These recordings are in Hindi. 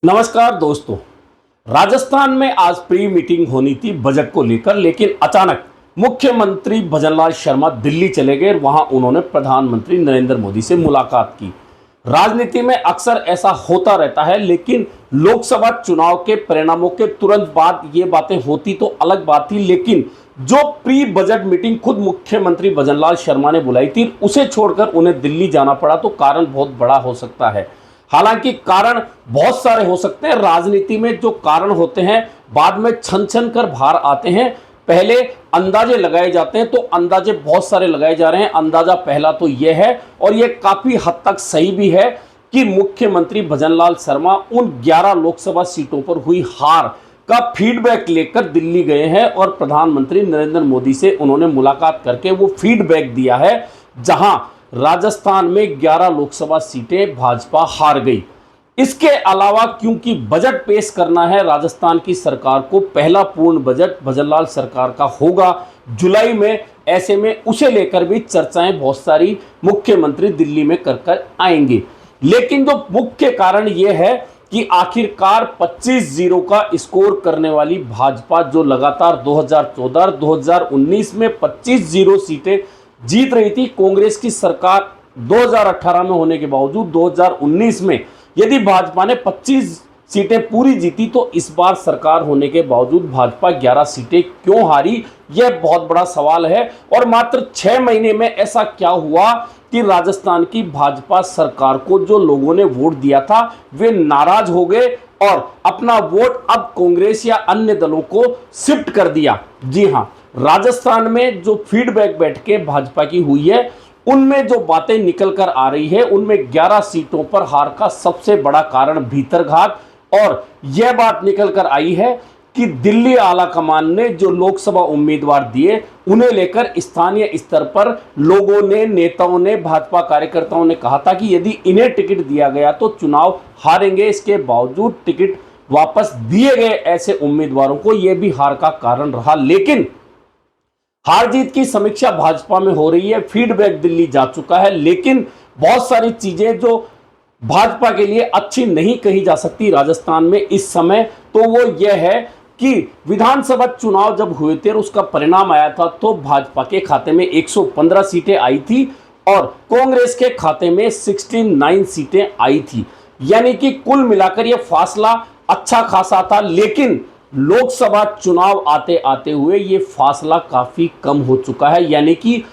नमस्कार दोस्तों। राजस्थान में आज प्री मीटिंग होनी थी बजट को लेकर, लेकिन अचानक मुख्यमंत्री भजनलाल शर्मा दिल्ली चले गए। वहां उन्होंने प्रधानमंत्री नरेंद्र मोदी से मुलाकात की। राजनीति में अक्सर ऐसा होता रहता है, लेकिन लोकसभा चुनाव के परिणामों के तुरंत बाद ये बातें होती तो अलग बात थी, लेकिन जो प्री बजट मीटिंग खुद मुख्यमंत्री भजनलाल शर्मा ने बुलाई थी, उसे छोड़कर उन्हें दिल्ली जाना पड़ा, तो कारण बहुत बड़ा हो सकता है। हालांकि कारण बहुत सारे हो सकते हैं। राजनीति में जो कारण होते हैं बाद में छन छन कर बाहर आते हैं। पहले अंदाजे लगाए जाते हैं, तो अंदाजे बहुत सारे लगाए जा रहे हैं। अंदाजा पहला तो यह है, और यह काफी हद तक सही भी है, कि मुख्यमंत्री भजनलाल शर्मा उन 11 लोकसभा सीटों पर हुई हार का फीडबैक लेकर दिल्ली गए हैं और प्रधानमंत्री नरेंद्र मोदी से उन्होंने मुलाकात करके वो फीडबैक दिया है, जहां राजस्थान में 11 लोकसभा सीटें भाजपा हार गई। इसके अलावा क्योंकि बजट पेश करना है राजस्थान की सरकार को, पहला पूर्ण बजट भजनलाल सरकार का होगा जुलाई में, ऐसे में उसे लेकर भी चर्चाएं बहुत सारी मुख्यमंत्री दिल्ली में कर आएंगे। लेकिन जो मुख्य कारण यह है कि आखिरकार 25-0 का स्कोर करने वाली भाजपा, जो लगातार 2014 और 2019 में 25-0 सीटें जीत रही थी, कांग्रेस की सरकार 2018 में होने के बावजूद 2019 में यदि भाजपा ने 25 सीटें पूरी जीती, तो इस बार सरकार होने के बावजूद भाजपा 11 सीटें क्यों हारी, यह बहुत बड़ा सवाल है। और मात्र 6 महीने में ऐसा क्या हुआ कि राजस्थान की भाजपा सरकार को जो लोगों ने वोट दिया था वे नाराज हो गए और अपना वोट अब कांग्रेस या अन्य दलों को शिफ्ट कर दिया। जी हां, राजस्थान में जो फीडबैक बैठकें भाजपा की हुई है, उनमें जो बातें निकल कर आ रही है, उनमें 11 सीटों पर हार का सबसे बड़ा कारण भीतरघात, और यह बात निकल कर आई है कि दिल्ली आला कमान ने जो लोकसभा उम्मीदवार दिए, उन्हें लेकर स्थानीय स्तर पर लोगों ने, नेताओं ने, भाजपा कार्यकर्ताओं ने कहा था कि यदि इन्हें टिकट दिया गया तो चुनाव हारेंगे। इसके बावजूद टिकट वापस दिए गए ऐसे उम्मीदवारों को, यह भी हार का कारण रहा। लेकिन हार जीत की समीक्षा भाजपा में हो रही है, फीडबैक दिल्ली जा चुका है, लेकिन बहुत सारी चीजें जो भाजपा के लिए अच्छी नहीं कही जा सकती राजस्थान में इस समय, तो वो यह है कि विधानसभा चुनाव जब हुए थे और उसका परिणाम आया था, तो भाजपा के खाते में 115 सीटें आई थी और कांग्रेस के खाते में 69 सीटें आई थी। यानी कि कुल मिलाकर यह फासला अच्छा खासा था, लेकिन लोकसभा चुनाव आते आते हुए ये फासला काफी कम हो चुका है। यानी कि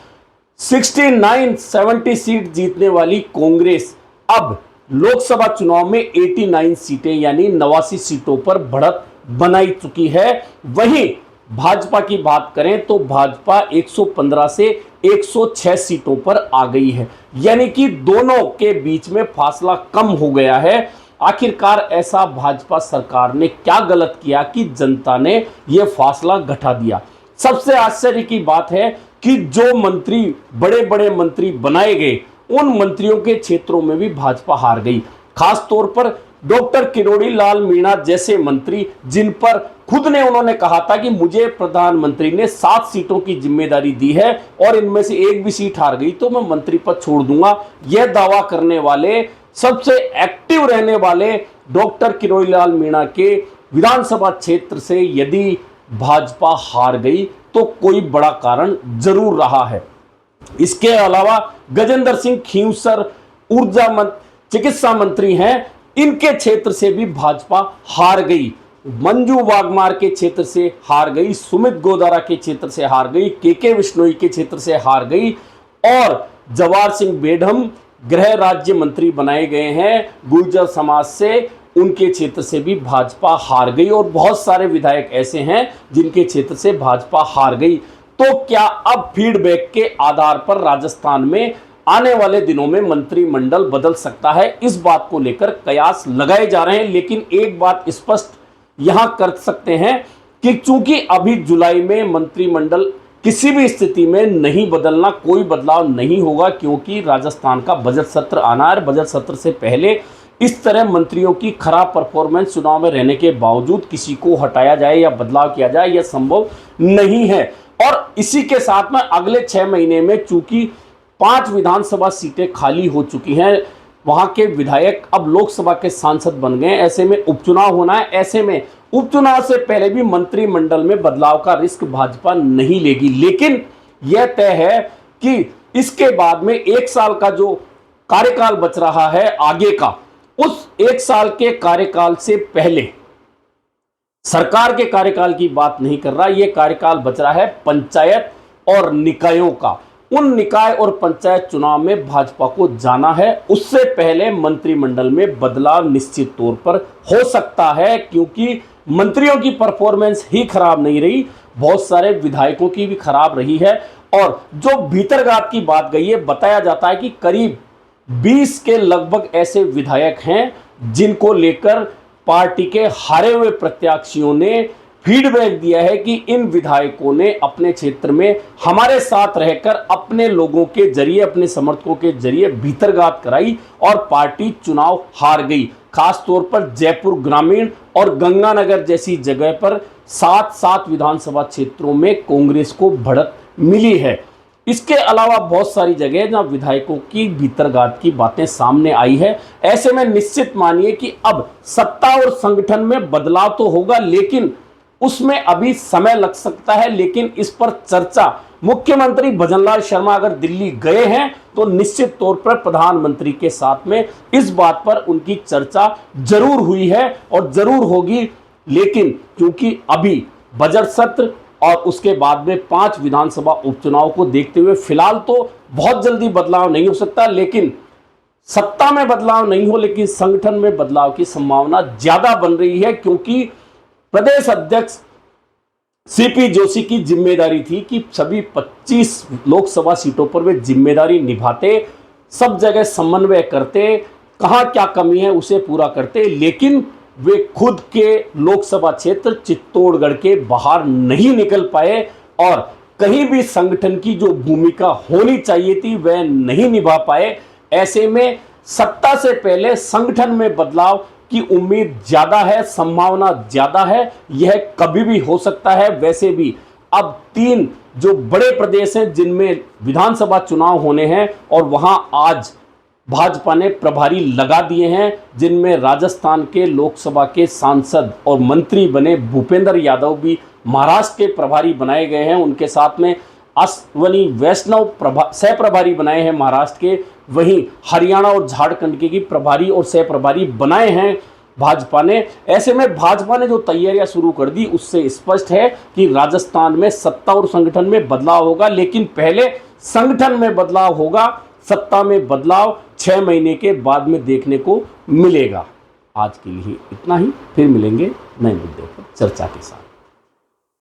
69-70 सीट जीतने वाली कांग्रेस अब लोकसभा चुनाव में 89 सीटें यानी 89 सीटों पर बढ़त बनाई चुकी है। वहीं भाजपा की बात करें तो भाजपा 115 से 106 सीटों पर आ गई है, यानी कि दोनों के बीच में फासला कम हो गया है। आखिरकार ऐसा भाजपा सरकार ने क्या गलत किया कि जनता ने यह फासला घटा दिया? सबसे आश्चर्य की बात है कि जो मंत्री, बड़े बड़े मंत्री बनाए गए, उन मंत्रियों के क्षेत्रों में भी भाजपा हार गई। खास तौर पर डॉक्टर किरोड़ी लाल मीणा जैसे मंत्री, जिन पर खुद ने उन्होंने कहा था कि मुझे प्रधानमंत्री ने 7 सीटों की जिम्मेदारी दी है और इनमें से एक भी सीट हार गई तो मैं मंत्री पद छोड़ दूंगा, यह दावा करने वाले, सबसे एक्टिव रहने वाले डॉक्टर किरोड़ीलाल मीणा के विधानसभा क्षेत्र से यदि भाजपा हार गई तो कोई बड़ा कारण जरूर रहा है। इसके अलावा गजेंद्र सिंह खींवसर चिकित्सा मंत्री हैं, इनके क्षेत्र से भी भाजपा हार गई। मंजू वाघमार के क्षेत्र से हार गई, सुमित गोदारा के क्षेत्र से हार गई, के विश्नोई के क्षेत्र से हार गई, और जवाहर सिंह बेढम गृह राज्य मंत्री बनाए गए हैं गुर्जर समाज से, उनके क्षेत्र से भी भाजपा हार गई, और बहुत सारे विधायक ऐसे हैं जिनके क्षेत्र से भाजपा हार गई। तो क्या अब फीडबैक के आधार पर राजस्थान में आने वाले दिनों में मंत्रिमंडल बदल सकता है? इस बात को लेकर कयास लगाए जा रहे हैं, लेकिन एक बात स्पष्ट यहां कर सकते हैं कि चूंकि अभी जुलाई में मंत्रिमंडल किसी भी स्थिति में नहीं बदलना, कोई बदलाव नहीं होगा, क्योंकि राजस्थान का बजट सत्र आना है। बजट सत्र से पहले इस तरह मंत्रियों की खराब परफॉर्मेंस चुनाव में रहने के बावजूद किसी को हटाया जाए या बदलाव किया जाए, यह संभव नहीं है। और इसी के साथ में अगले 6 महीने में चूंकि 5 विधानसभा सीटें खाली हो चुकी हैं, वहां के विधायक अब लोकसभा के सांसद बन गए, ऐसे में उपचुनाव होना है। ऐसे में उपचुनाव से पहले भी मंत्रिमंडल में बदलाव का रिस्क भाजपा नहीं लेगी, लेकिन यह तय है कि इसके बाद में 1 साल का जो कार्यकाल बच रहा है आगे का, उस 1 साल के कार्यकाल से पहले, सरकार के कार्यकाल की बात नहीं कर रहा, यह कार्यकाल बच रहा है पंचायत और निकायों का। उन निकाय और पंचायत चुनाव में भाजपा को जाना है, उससे पहले मंत्रिमंडल में बदलाव निश्चित तौर पर हो सकता है, क्योंकि मंत्रियों की परफॉर्मेंस ही खराब नहीं रही, बहुत सारे विधायकों की भी खराब रही है। और जो भीतरघात की बात गई है, बताया जाता है कि करीब 20 के लगभग ऐसे विधायक हैं जिनको लेकर पार्टी के हारे हुए प्रत्याशियों ने फीडबैक दिया है कि इन विधायकों ने अपने क्षेत्र में हमारे साथ रहकर अपने लोगों के जरिए, अपने समर्थकों के जरिए भीतरघात कराई और पार्टी चुनाव हार गई। खास तौर पर जयपुर ग्रामीण और गंगानगर जैसी जगह पर 7 विधानसभा क्षेत्रों में कांग्रेस को बढ़त मिली है। इसके अलावा बहुत सारी जगह जहां विधायकों की भीतरघात की बातें सामने आई है। ऐसे में निश्चित मानिए कि अब सत्ता और संगठन में बदलाव तो होगा, लेकिन उसमें अभी समय लग सकता है। लेकिन इस पर चर्चा, मुख्यमंत्री भजनलाल शर्मा अगर दिल्ली गए हैं तो निश्चित तौर पर प्रधानमंत्री के साथ में इस बात पर उनकी चर्चा जरूर हुई है और जरूर होगी। लेकिन क्योंकि अभी बजट सत्र और उसके बाद में 5 विधानसभा उपचुनाव को देखते हुए फिलहाल तो बहुत जल्दी बदलाव नहीं हो सकता, लेकिन सत्ता में बदलाव नहीं हो, लेकिन संगठन में बदलाव की संभावना ज्यादा बन रही है, क्योंकि प्रदेश अध्यक्ष सीपी जोशी की जिम्मेदारी थी कि सभी 25 लोकसभा सीटों पर वे जिम्मेदारी निभाते, सब जगह समन्वय करते, कहां क्या कमी है उसे पूरा करते, लेकिन वे खुद के लोकसभा क्षेत्र चित्तौड़गढ़ के बाहर नहीं निकल पाए और कहीं भी संगठन की जो भूमिका होनी चाहिए थी वह नहीं निभा पाए। ऐसे में सत्ता से पहले संगठन में बदलाव की उम्मीद ज्यादा है, संभावना ज्यादा है, यह कभी भी हो सकता है। वैसे भी अब 3 जो बड़े प्रदेश हैं जिनमें विधानसभा चुनाव होने हैं और वहां आज भाजपा ने प्रभारी लगा दिए हैं, जिनमें राजस्थान के लोकसभा के सांसद और मंत्री बने भूपेंद्र यादव भी महाराष्ट्र के प्रभारी बनाए गए हैं। उनके साथ में अश्वनी वैष्णव सह प्रभारी बनाए हैं महाराष्ट्र के, वहीं हरियाणा और झारखंड के प्रभारी और सह प्रभारी बनाए हैं भाजपा ने। ऐसे में भाजपा ने जो तैयारियां शुरू कर दी उससे स्पष्ट है कि राजस्थान में सत्ता और संगठन में बदलाव होगा, लेकिन पहले संगठन में बदलाव होगा, सत्ता में बदलाव 6 महीने के बाद में देखने को मिलेगा। आज के लिए इतना ही, फिर मिलेंगे नए मुद्दे पर चर्चा के साथ।